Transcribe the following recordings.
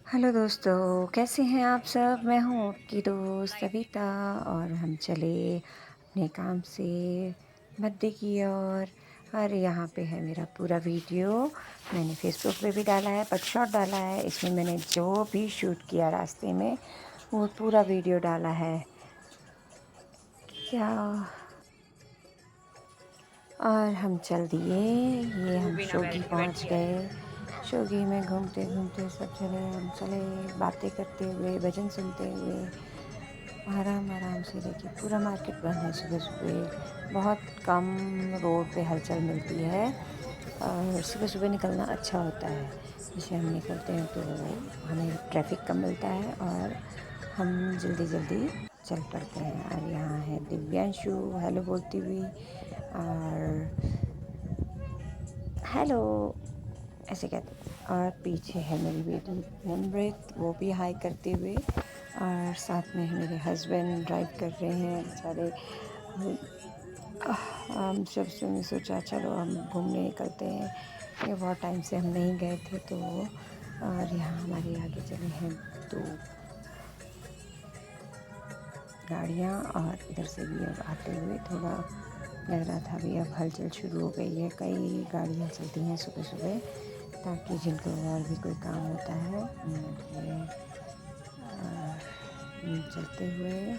Hello दोस्तों, कैसे हैं आप सब? मैं हूँ आपकी दोस्त सविता और हम चले अपने काम से मध्य की ओर। और यहाँ पे है मेरा पूरा वीडियो। मैंने फ़ेसबुक पे भी डाला है, बट शॉर्ट डाला है। इसमें मैंने जो भी शूट किया रास्ते में वो पूरा वीडियो डाला है। क्या और हम चल दिए, ये हम शोगी पहुँच गए। शोगी में घूमते-घूमते सब चले हम चले, बातें करते हुए, भजन सुनते हुए, आराम-आराम से। देखिए पूरा मार्केट बंद है सुबह-सुबह। बहुत कम रोड पे हलचल मिलती है और सुबह-सुबह निकलना अच्छा होता है। जैसे हम निकलते हैं तो हमें ट्रैफ़िक कम मिलता है और हम जल्दी-जल्दी चल पड़ते हैं। और यहाँ है दिव्यांशु हेलो बोलती हुई और हेलो ऐसे कहते हैं। और पीछे है मेरी बेटी नमृत, वो भी हाय करते हुए। और साथ में मेरे हस्बैंड ड्राइव कर रहे हैं बेचारे। हम जब से हमने सोचा चलो हम घूमने निकलते हैं, ये बहुत टाइम से हम नहीं गए थे तो। और यहाँ हमारे आगे चले हैं 2 गाड़ियाँ और इधर से भी अब आते हुए थोड़ा लग रहा था अभी अब हलचल शुरू हो गई है। कई गाड़ियाँ चलती हैं सुबह-सुबह ताकि जिनको और भी कोई काम होता है उनके लिए चलते हुए।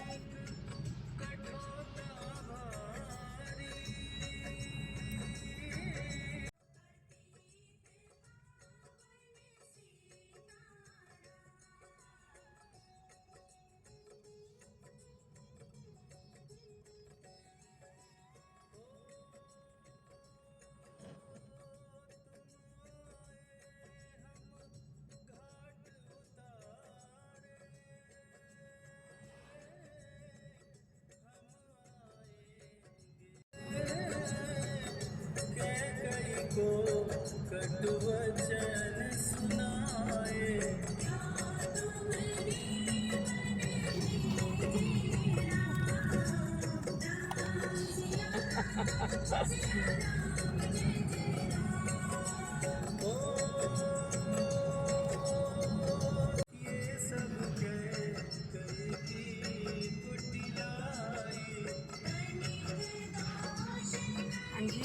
हाँ जी।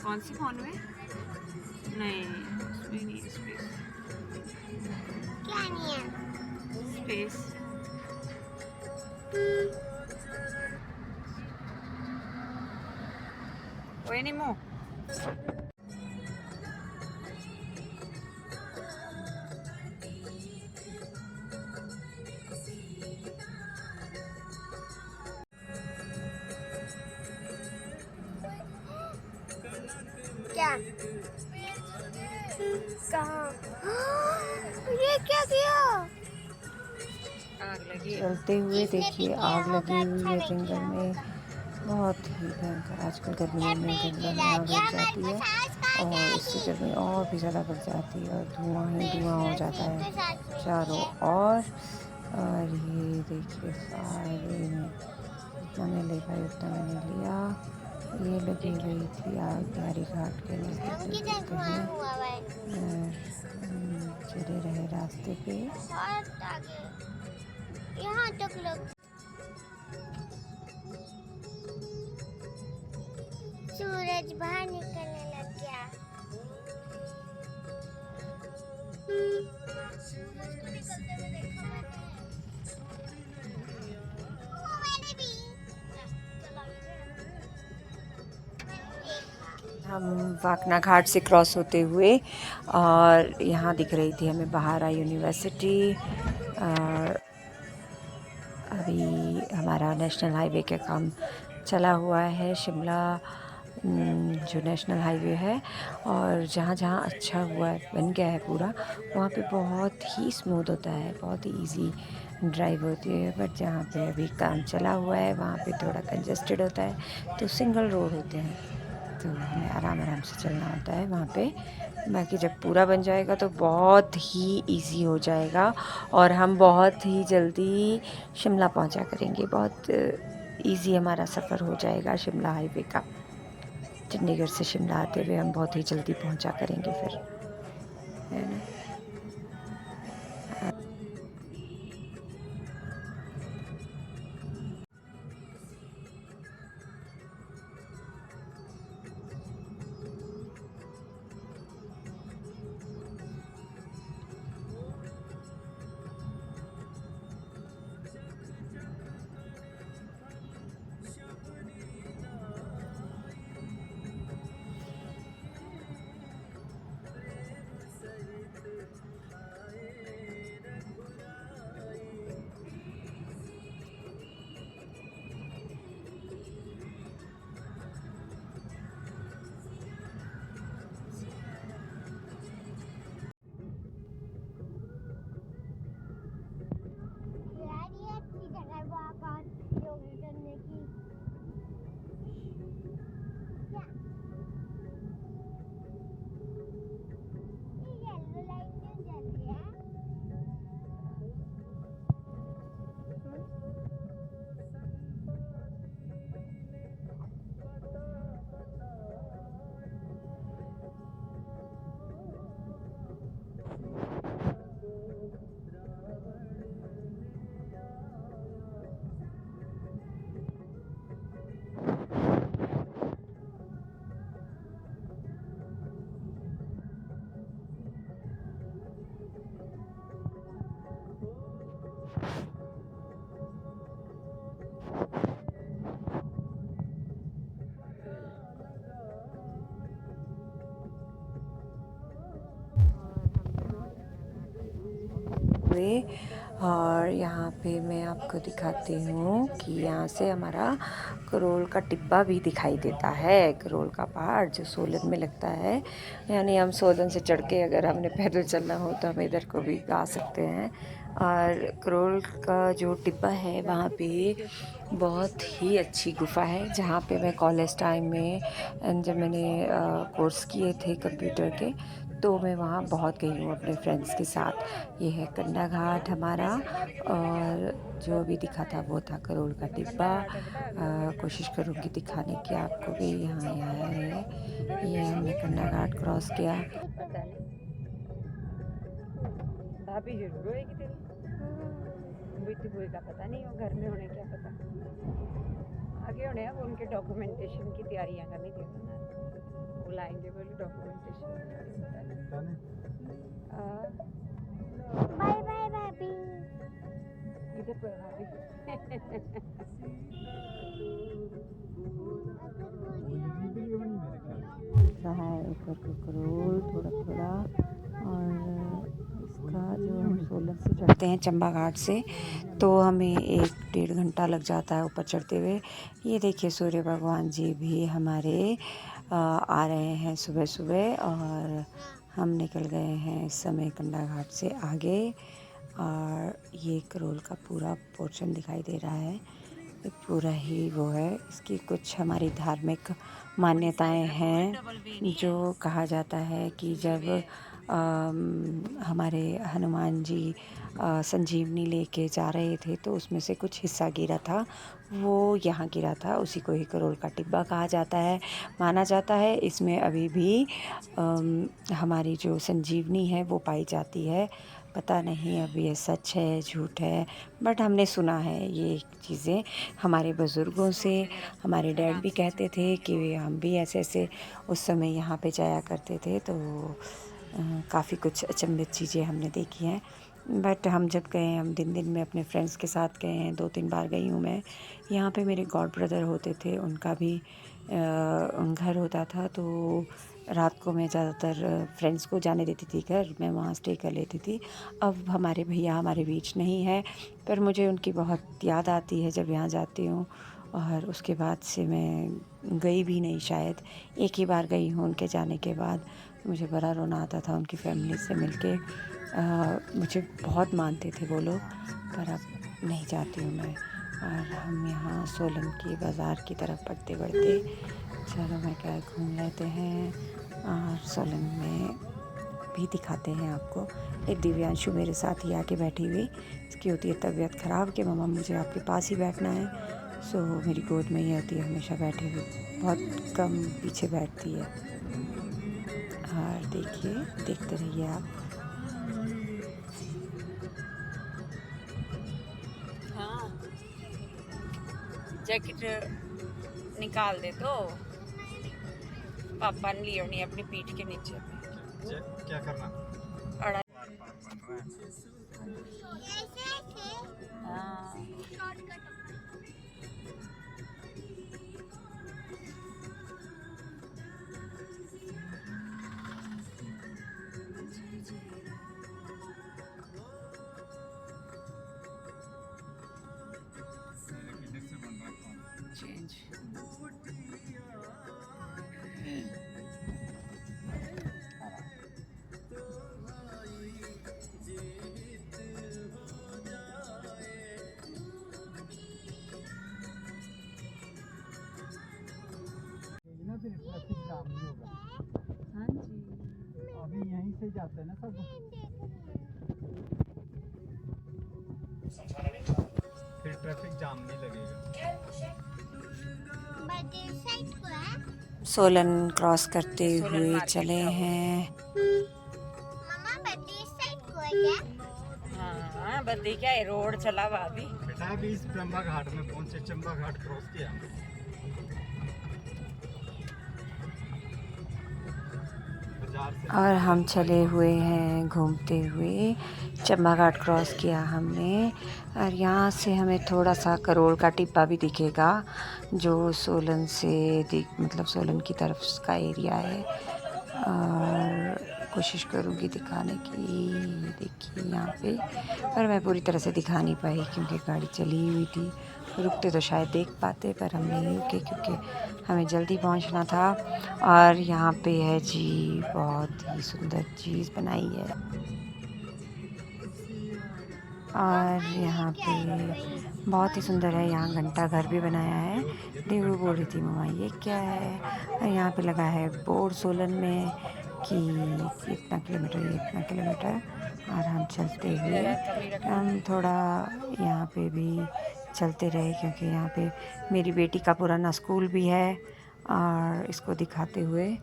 कौन सी फ़ोन में? नहीं, उसमें नहीं है स्पेस। क्या नहीं है? स्पेस। ओए निमो। क्या? कहाँ? ये क्या किया? आग लगी है। चलते हुए इसने भी देखिए किया आग लगी होगा, हुई अच्छा है नहीं जंगल किया में। होगा। बहुत ही भयंकर आजकल ये गर्मियों में पीछे जंगलों में लग आग गया, लग हमारे जाती को है सांस कहाँ और इससे जाएगी? गर्मी और भी ज़्यादा बढ़ जाती है और धुआं ही धुआं हो जाता बिजनेस है में सांस मिलती चारों है। ओर। और ये देखिए सारे में जितना मैं ले पाई उतना मैंने लिया। ये लगी हुई थी आग बिहारी घाट के नज़दीक किधर नज़दीक धुआं कहीं। हुआ है? और चले रहे रास्ते पे। बहुत आगे, यहाँ तक लग। सूरज बाहर निकलने लग गया। सूरज को निकलते हुए देखा मैंने भी। हम वाकना घाट से क्रॉस होते हुए और यहाँ दिख रही थी हमें बहारा यूनिवर्सिटी। और अभी हमारा नेशनल हाईवे का काम चला हुआ है शिमला जो नेशनल हाईवे है। और जहाँ जहाँ अच्छा हुआ है बन गया है पूरा वहाँ पे बहुत ही स्मूथ होता है, बहुत ही इजी ड्राइव होती है। बट जहाँ पे अभी काम चला हुआ है वहाँ पे थोड़ा कंजेस्टेड होता है, तो सिंगल रोड होते हैं तो हमें आराम आराम से चलना होता है वहाँ पे। बाकी जब पूरा बन जाएगा तो बहुत ही इजी हो जाएगा और हम बहुत ही जल्दी शिमला पहुँचा करेंगे। बहुत इजी हमारा सफ़र हो जाएगा शिमला हाईवे का। चंडीगढ़ से शिमला आते हुए हम बहुत ही जल्दी पहुँचा करेंगे फिर, है ना। हुए। और यहाँ पे मैं आपको दिखाती हूँ कि यहाँ से हमारा करोल का टिब्बा भी दिखाई देता है, करोल का पहाड़ जो सोलन में लगता है। यानी हम सोलन से चढ़ के अगर हमने पैदल चलना हो तो हम इधर को भी आ सकते हैं। और करोल का जो टिब्बा है वहाँ पे बहुत ही अच्छी गुफ़ा है, जहाँ पे मैं कॉलेज टाइम में जब मैंने कोर्स किए थे कंप्यूटर के, तो मैं वहाँ बहुत गई हूँ अपने फ्रेंड्स के साथ। ये है कंडा घाट हमारा, और जो अभी दिखा था वो था करोल का टिब्बा। कोशिश करूँगी दिखाने की आपको भी। यहाँ आया है, ये हमने कंडा घाट क्रॉस किया। भाभी जरूर होएगी तेरी, बेटी बुए का पता नहीं हो, घर में होने क्या पता, आगे होने अब उनके डॉक्यूमेंटेशन की तैयारियां करनी थी, बुलाएंगे बोले डॉक्यूमेंटेशन बाय बाय भाभी। इधर पर भाभी रहा है ऊपर का करोल थोड़ा थोड़ा। और इसका जो हम सोलन से चढ़ते हैं चंबा घाट से, तो हमें 1-1.5 घंटा लग जाता है ऊपर चढ़ते हुए। ये देखिए सूर्य भगवान जी भी हमारे आ रहे हैं सुबह सुबह, और हम निकल गए हैं इस समय कंडा घाट से आगे। और ये करोल का पूरा पोर्शन दिखाई दे रहा है, ये पूरा ही वो है। इसकी कुछ हमारी धार्मिक मान्यताएं हैं, जो कहा जाता है कि जब हमारे हनुमान जी संजीवनी लेके जा रहे थे तो उसमें से कुछ हिस्सा गिरा था, वो यहाँ गिरा था, उसी को ही करोल का टिब्बा कहा जाता है। माना जाता है इसमें अभी भी हमारी जो संजीवनी है वो पाई जाती है। पता नहीं अब ये सच है झूठ है, बट हमने सुना है ये चीज़ें हमारे बुज़ुर्गों से। हमारे डैड भी कहते थे कि हम भी ऐसे ऐसे उस समय यहाँ पे जाया करते थे, तो काफ़ी कुछ अचंभित चीज़ें हमने देखी हैं। बट हम जब गए, हम दिन दिन में अपने फ्रेंड्स के साथ गए हैं, 2-3 बार गई हूँ मैं। यहाँ पे मेरे गॉड ब्रदर होते थे, उनका भी घर होता था, तो रात को मैं ज़्यादातर फ्रेंड्स को जाने देती थी घर, मैं वहाँ स्टे कर लेती थी। अब हमारे भैया हमारे बीच नहीं है, पर मुझे उनकी बहुत याद आती है जब यहाँ जाती हूँ। और उसके बाद से मैं गई भी नहीं, शायद एक ही बार गई हूँ उनके जाने के बाद। मुझे बड़ा रोना आता था उनकी फैमिली से मिलके। मुझे बहुत मानते थे वो लोग, पर अब नहीं जाती हूँ मैं। और हम यहाँ सोलन की बाज़ार की तरफ बढ़ते बढ़ते, चलो मैं क्या घूम लेते हैं और सोलन में भी दिखाते हैं आपको। एक दिव्यांशु मेरे साथ ही आके बैठी हुई, इसकी होती है तबीयत ख़राब कि मम्मा मुझे आपके पास ही बैठना है। सो मेरी गोद में ही होती है हमेशा बैठी हुई, बहुत कम पीछे बैठती है। और देखिए, देखते रहिए आप। हाँ, जैकेट निकाल दे तो पापा ने ली होनी अपनी पीठ के नीचे। क्या करना? अड़ा ऐसे ऐसे हाँ, शॉर्टकट। चेंज ना फिर ट्रैफिक जाम नहीं होगा। हाँ जी, अभी यहीं से जाते हैं ना सब, फिर ट्रैफिक जाम नहीं लगेगा। बट इस साइड को है सोलन क्रॉस करते सोलन हुए मार्केट चले का वो। हैं। मम्मा बट इस साइड को है क्या? हाँ बद्दी क्या है, रोड चला भाभी। बेटा अभी इस चंबा घाट में पहुंचे, चंबा घाट क्रॉस किया बाजार से। और हम चले हुए हैं घूमते हुए, चंबा घाट क्रॉस किया हमने। और यहाँ से हमें थोड़ा सा करोल का टिब्बा भी दिखेगा, जो सोलन से मतलब सोलन की तरफ का एरिया है। और कोशिश करूँगी दिखाने की। ये देखिए यहाँ पे, पर मैं पूरी तरह से दिखा नहीं पाई क्योंकि गाड़ी चली हुई थी। रुकते तो शायद देख पाते, पर हम नहीं रुके क्योंकि हमें जल्दी पहुंचना था। और यहाँ पे है जी बहुत ही सुंदर चीज़ बनाई है, और यहाँ पे बहुत ही सुंदर है। यहाँ घंटा घर भी बनाया है। देवू बोल रही थी मम्मा ये क्या है, और यहाँ पे लगा है बोर्ड सोलन में कि इतना किलोमीटर, ये इतना किलोमीटर। और हम चलते हुए हम थोड़ा यहाँ पे भी चलते रहे क्योंकि यहाँ पे मेरी बेटी का पुराना स्कूल भी है, और इसको दिखाते हुए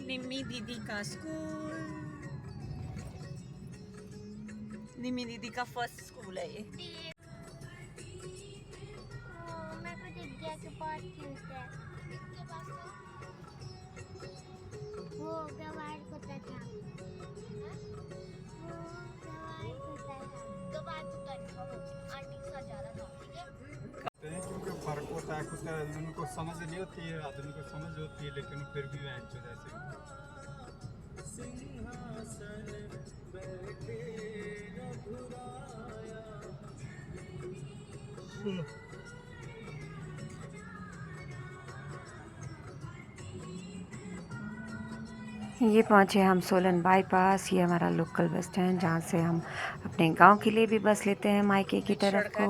निम्मी दीदी का स्कूल, निम्मी दीदी का फर्स्ट स्कूल है ये। मेरे को दिख गया कि बहुत क्यूट है। इसके पास तो वो गवार कुत्ता था। वो गवार कुत्ता था। गवार कुत्ता था वो, आंटी के साथ जा रहा था, ठीक है? क्योंकि फर्क होता है, कुछ आदमी को समझ नहीं होती है, आदमी को समझ होती है, लेकिन फिर भी वह जैसे ये पहुँचे हम सोलन बाईपास। ये हमारा लोकल बस स्टैंड जहाँ से हम अपने गांव के लिए भी बस लेते हैं मायके की तरफ को,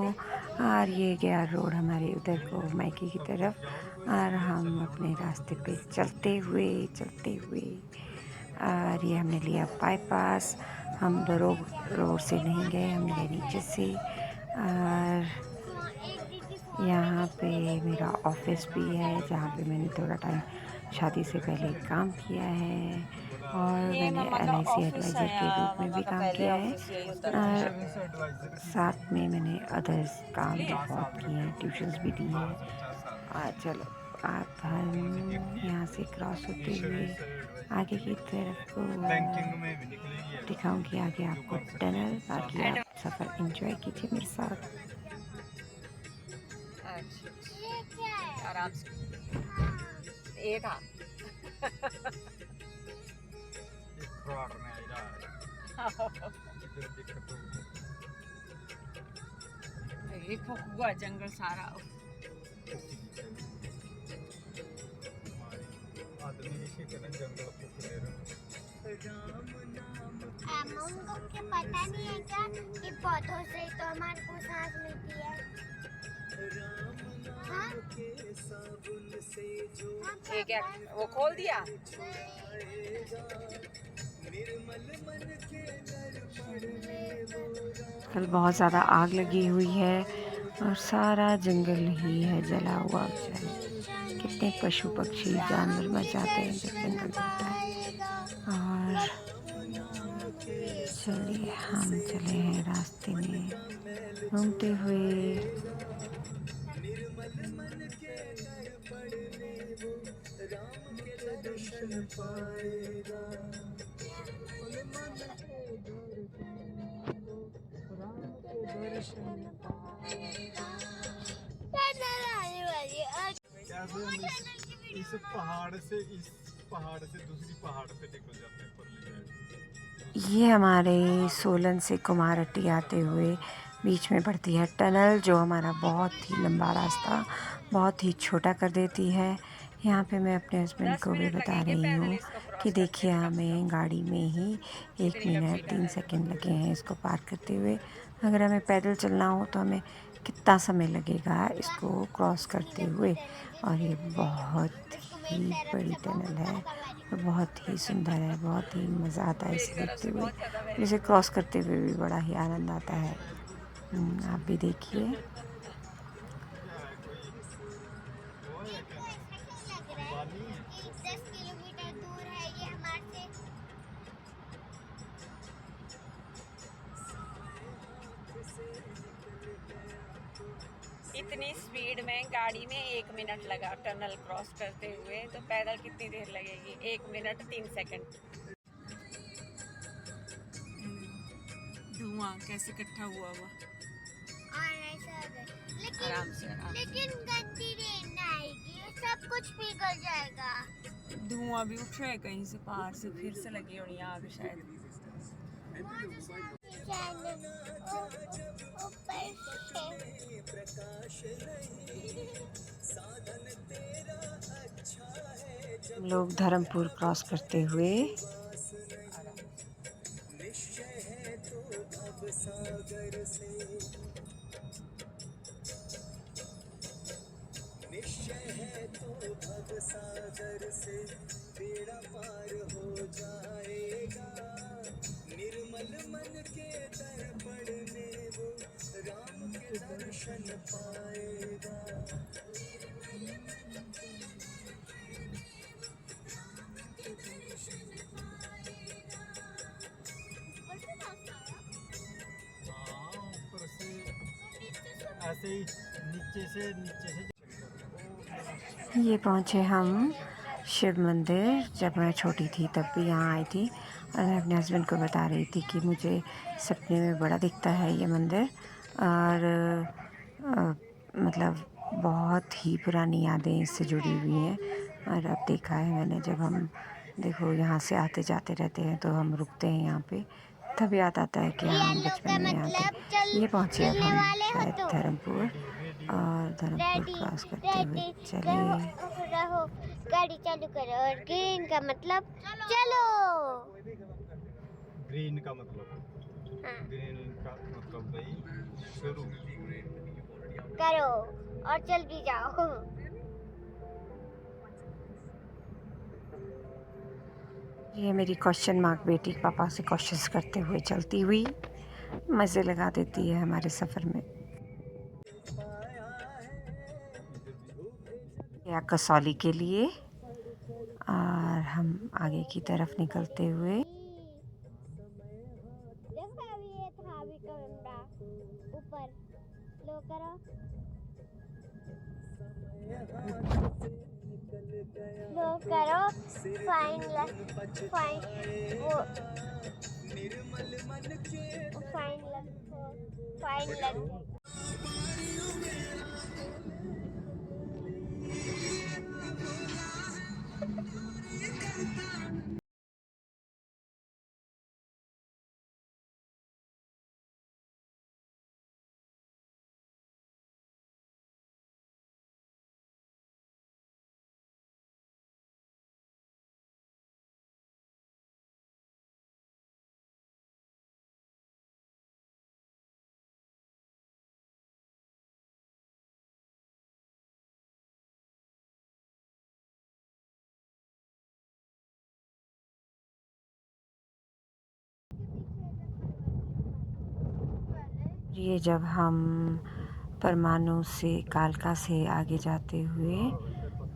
और ये गया रोड हमारे उधर को मायके की तरफ, और हम अपने रास्ते पे चलते हुए और ये हमने लिया बाईपास। हम रोड से नहीं गए, हम गए नीचे से। और यहाँ पे मेरा ऑफिस भी है जहाँ पे मैंने थोड़ा टाइम शादी से पहले काम किया है, और मैंने LIC एडवाइज़र के रूप में भी काम किया है, और साथ में मैंने अदर्स काम भी बहुत किए हैं, ट्यूशन्स भी दी हैं। और चलो आप हम यहाँ से क्रॉस होते हुए आगे की तरफ को दिखाऊंगी, आगे आपको टनल। बाकी आप सफ़र एंजॉय कीजिए मेरे साथ। ये क्या है? आराम से ये था। ये हुआ जंगल सारा। उनको क्या पता नहीं है क्या कि पौधों से तो हमारे को सांस मिलती है? हाँ? ये क्या वो खोल दिया? कल बहुत ज़्यादा आग लगी हुई है और सारा जंगल ही है जला हुआ। कितने पशु पक्षी जानवर मर जाते हैं जब जंगल जलता है। और चलिए हम चले हैं रास्ते में घूमते हुए। इस पहाड़ से दूसरी पहाड़ पे निकल जाते हैं परली साइड। ये हमारे सोलन से कुमारहट्टी आते हुए बीच में पड़ती है टनल, जो हमारा बहुत ही लंबा रास्ता बहुत ही छोटा कर देती है। यहाँ पे मैं अपने हस्बैंड को भी बता रही हूँ कि देखिए हमें गाड़ी में ही 1 मिनट 3 सेकंड लगे हैं इसको पार करते हुए। अगर हमें पैदल चलना हो तो हमें कितना समय लगेगा इसको क्रॉस करते हुए। और ये बहुत ही बड़ी टनल है और बहुत ही सुंदर है, बहुत ही मज़ा आता है इसे देखते हुए। इसे क्रॉस करते हुए भी बड़ा ही आनंद आता है। आप भी देखिए। क्या है, कोई वो है क्या? ऐसा क्यों लग रहा है अंबानी है? कि 10 किलोमीटर दूर है ये हमारे से? इतनी स्पीड में गाड़ी में 1 मिनट लगा टनल क्रॉस करते हुए, तो पैदल कितनी देर लगेगी? 1 मिनट 3 सेकंड। धुआं कैसे इकट्ठा हुआ हुआ। और ऐसा है आराम से आराम से। लेकिन गंदी रेन आएगी, सब कुछ पिघल जाएगा। धुआं भी उठ रहा है कहीं से, पहाड़ से फिर से लगी होनी आग शायद। हम लोग धर्मपुर क्रॉस करते हुए हाँ, ऊपर से ऐसे ही नीचे से ये पहुँचे हम शिव मंदिर। जब मैं छोटी थी तब भी यहाँ आई थी, और मैं अपने हस्बैंड को बता रही थी कि मुझे सपने में बड़ा दिखता है ये मंदिर। और मतलब बहुत ही पुरानी यादें इससे जुड़ी हुई हैं। और अब देखा है मैंने, जब हम देखो यहाँ से आते जाते रहते हैं तो हम रुकते हैं यहाँ पे, तब याद आता है कि हाँ, हम बचपन में यहाँ थे। ये पहुँचे अब हम शायद धर्मपुर, और धर्मपुर क्रॉस करते हुए चले। रहो, गाड़ी चालू करो, और ग्रीन का मतलब चलो। ग्रीन का मतलब हाँ। ग्रीन का मतलब भाई शुरू। करो और चल भी जाओ। ये मेरी क्वेश्चन मार्क बेटी पापा से क्वेश्चंस करते हुए चलती हुई मज़े लगा देती है हमारे सफ़र में। या कसौली के लिए, और हम आगे की तरफ निकलते हुए देखो अभी ये था अभी कैमरा ऊपर लो करो, लो करो, फाइन वो फाइन लग ये जब हम परमाणु से कालका से आगे जाते हुए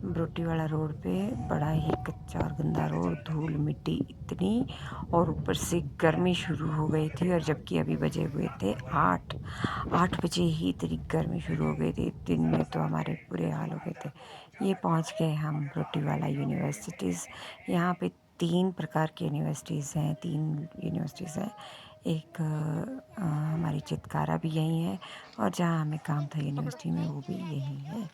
ब्रोटीवाला रोड पे, बड़ा ही कच्चा और गंदा रोड, धूल मिट्टी इतनी, और ऊपर से गर्मी शुरू हो गई थी। और जबकि अभी बजे हुए थे 8 बजे ही इतनी गर्मी शुरू हो गई थी। दिन में तो हमारे बुरे हाल हो गए थे। ये पहुंच गए हम ब्रोटीवाला यूनिवर्सिटीज़। यहाँ पे 3 प्रकार की यूनिवर्सिटीज़ हैं, 3 यूनिवर्सिटीज़ हैं। एक हमारी चितकारा भी यहीं है, और जहाँ हमें काम था यूनिवर्सिटी में वो भी यहीं है।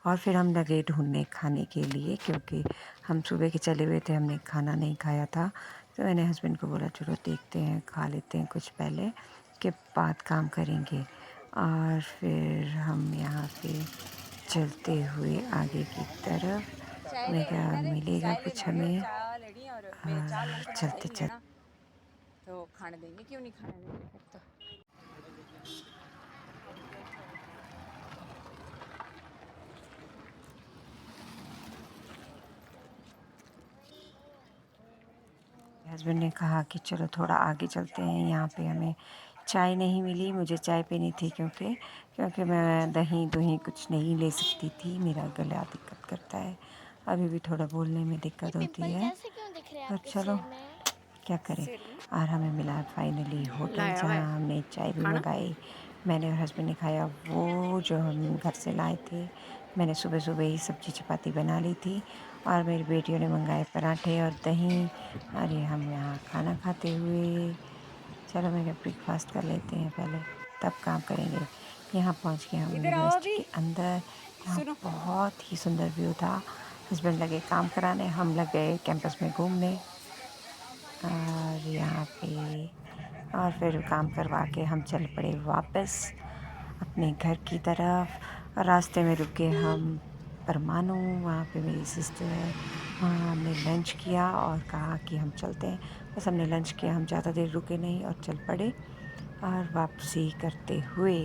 और फिर हम लगे ढूंढने खाने के लिए, क्योंकि हम सुबह के चले हुए थे, हमने खाना नहीं खाया था। तो मैंने हस्बैंड को बोला चलो देखते हैं, खा लेते हैं कुछ पहले, के बाद काम करेंगे। और फिर हम यहाँ पे चलते हुए आगे की तरफ, मैं क्या मिलेगा कुछ हमें, और चलते चलते तो खाने देंगे, क्यों नहीं खाने देंगे फिर तो। हस्बैंड ने कहा कि चलो थोड़ा आगे चलते हैं, यहाँ पे हमें चाय नहीं मिली, मुझे चाय पीनी थी क्योंकि मैं दही दुही कुछ नहीं ले सकती थी, मेरा गला दिक्कत करता है, अभी भी थोड़ा बोलने में दिक्कत होती पिंपल है, जैसे क्यों दिख रहे हैं पर आपके चलो सिर में? क्या करें। सिर में और हमें मिला फाइनली होटल लाया हुआ है जहाँ हमने चाय भी खाना। मंगाई, मैंने और हस्बैंड ने खाया वो जो हम घर से लाए थे। मैंने सुबह सुबह ही सब्जी चपाती बना ली थी और मेरी बेटियों ने मंगाए पराठे और दही। अरे हम यहाँ खाना खाते हुए, चलो मैंने ब्रेकफास्ट कर लेते हैं पहले, तब काम करेंगे। यहाँ पहुँच के हम इधर आओ यूनिवर्सिटी अभी। के अंदर, यहाँ सुनो, बहुत ही सुंदर व्यू था। हस्बैंड लगे काम कराने, हम लग गए कैंपस में घूमने। और यहाँ पे और फिर काम करवा के हम चल पड़े वापस अपने घर की तरफ। रास्ते में रुके हम परमाणु, वहाँ पे मेरी सिस्टर है, वहाँ हमने लंच किया और कहा कि हम चलते हैं। बस हमने लंच किया, हम ज़्यादा देर रुके नहीं और चल पड़े और वापसी करते हुए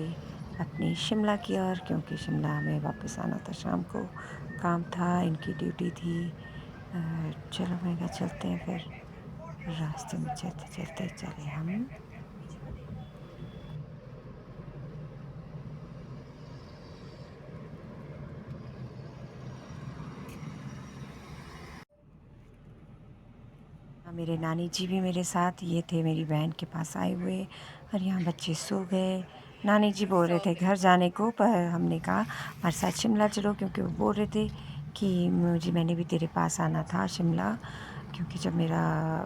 अपनी शिमला की ओर, क्योंकि शिमला हमें वापस आना था, शाम को काम था, इनकी ड्यूटी थी। चलो मैं कहा चलते हैं फिर। रास्ते में चलते चलते चले हम मेरे नानी जी भी मेरे साथ, ये थे मेरी बहन के पास आए हुए और यहाँ बच्चे सो गए। नानी जी बोल रहे थे घर जाने को, पर हमने कहा हमारे साथ शिमला चलो, क्योंकि वो बोल रहे थे कि मैंने भी तेरे पास आना था शिमला, क्योंकि जब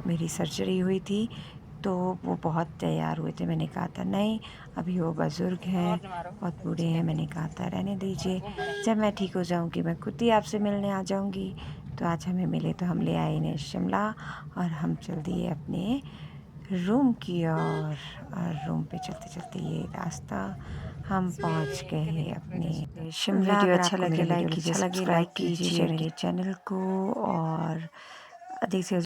मेरी सर्जरी हुई थी तो वो बहुत तैयार हुए थे। मैंने कहा था नहीं, अभी वो बुज़ुर्ग हैं, बहुत बूढ़े हैं। मैंने कहा था रहने दीजिए, जब मैं ठीक हो जाऊंगी मैं खुद ही आपसे मिलने आ जाऊंगी। तो आज हमें मिले तो हम ले आए इन्हें शिमला और हम चल दिए अपने रूम की ओर। और रूम पे चलते चलते ये रास्ता हम पहुंच गए अपने शिमला। वीडियो अच्छा लगे लाइक कीजिए, सब्सक्राइब कीजिए मेरे चैनल को और अधिक से